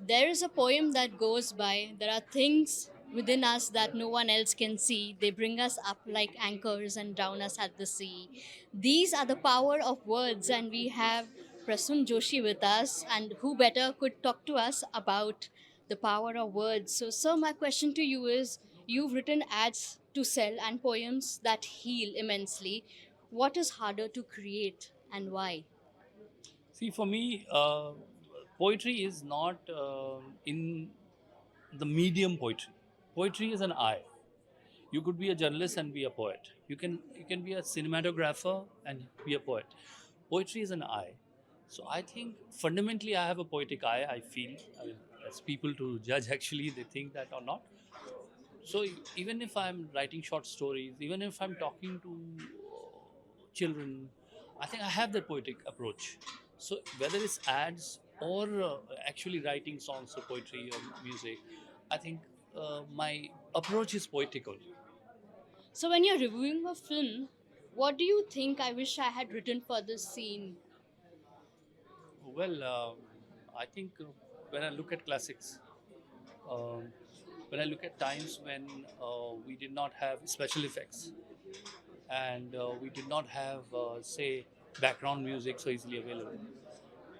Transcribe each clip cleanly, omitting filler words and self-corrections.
There is a poem that goes by, there are things within us that no one else can see. They bring us up like anchors and drown us at the sea. These are the power of words, and we have Prasoon Joshi with us, and who better could talk to us about the power of words. So, sir, my question to you is, you've written ads to sell and poems that heal immensely. What is harder to create and why? See, for me, poetry is not in the medium poetry. Poetry is an eye. You could be a journalist and be a poet. You can be a cinematographer and be a poet. Poetry is an eye. So I think fundamentally I have a poetic eye. I feel as people to judge actually they think that or not. So even if I'm writing short stories, even if I'm talking to children, I think I have that poetic approach. So whether it's ads or actually writing songs or poetry or music, I think my approach is poetical. So, when you're reviewing a film, what do you think I wish I had written for this scene? Well, I think when I look at classics, um, when I look at times when we did not have special effects and we did not have, say, background music so easily available,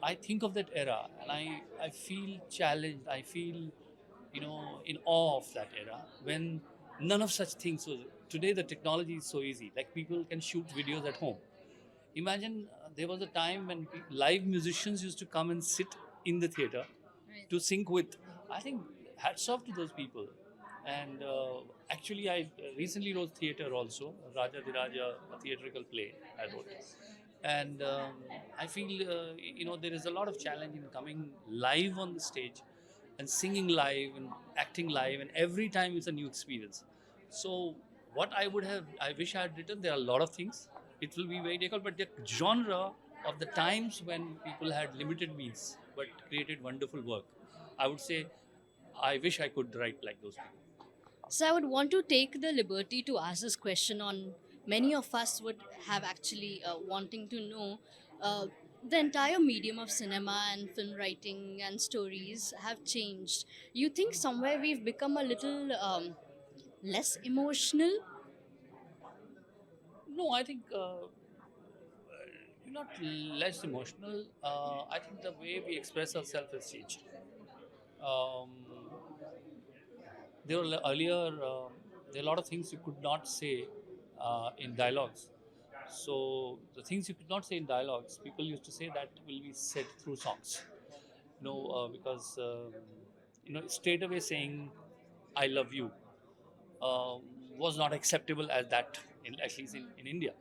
I think of that era and I feel challenged. I feel, in awe of that era when none of such things was. Today, the technology is so easy. Like people can shoot videos at home. Imagine there was a time when live musicians used to come and sit in the theater Right. to sync with. I think hats off to those people. And actually, I recently wrote theater also, Raja Diraja, a theatrical play I wrote. And I feel, there is a lot of challenge in coming live on the stage and singing live and acting live, and every time it's a new experience. So, what I wish I had written, there are a lot of things. It will be very difficult, but the genre of the times when people had limited means but created wonderful work, I would say I wish I could write like those people. So, I would want to take the liberty to ask this question on many of us would have actually wanting to know. The entire medium of cinema and film writing and stories have changed. You think somewhere we've become a little less emotional? No, I think not less emotional. I think the way we express ourselves has changed. Um, there were earlier there are a lot of things you could not say in dialogues. So the things you could not say in dialogues, people used to say that will be said through songs. Because straight away saying "I love you" uh, was not acceptable as that, at least in India.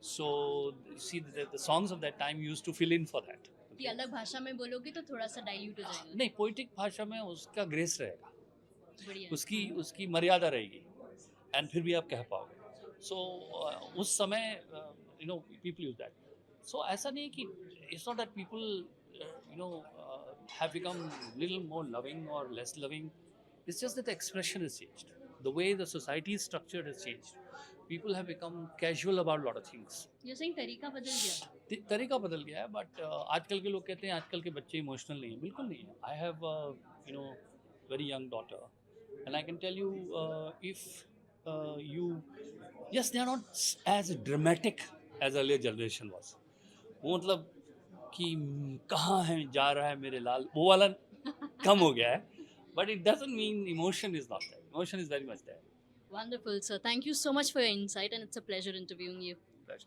So you see, the songs of that time used to fill in for that. कि Okay? अलग भाषा में बोलोगे तो थोड़ा सा dilute हो जाएगा. नहीं, पोइटिक भाषा में उसका ग्रेस रहेगा, बढ़िया. उसकी उसकी मर्यादा रहेगी, एंड फिर भी आप कह पाओगे. सो उस समय पीपल यूज दैट. सो ऐसा नहीं है कि it's not that people have become little more loving or less loving. It's just that the expression has changed. The way the society is structured has changed. People have become casual about a lot of things. You're saying तरीका बदल गया. तरीका बदल गया है, but आजकल के लोग कहते हैं आजकल के बच्चे इमोशनल नहीं है. बिल्कुल नहीं है. I have very young daughter and I can tell you, if you, yes, they are not as dramatic as earlier generation was. वो मतलब कि कहाँ है, जा रहा है मेरे लाल, वो वाला कम हो गया है. But it doesn't mean emotion is not there. Emotion is very much Wonderful, sir. Thank you so much for your insight, and it's a pleasure interviewing you. There.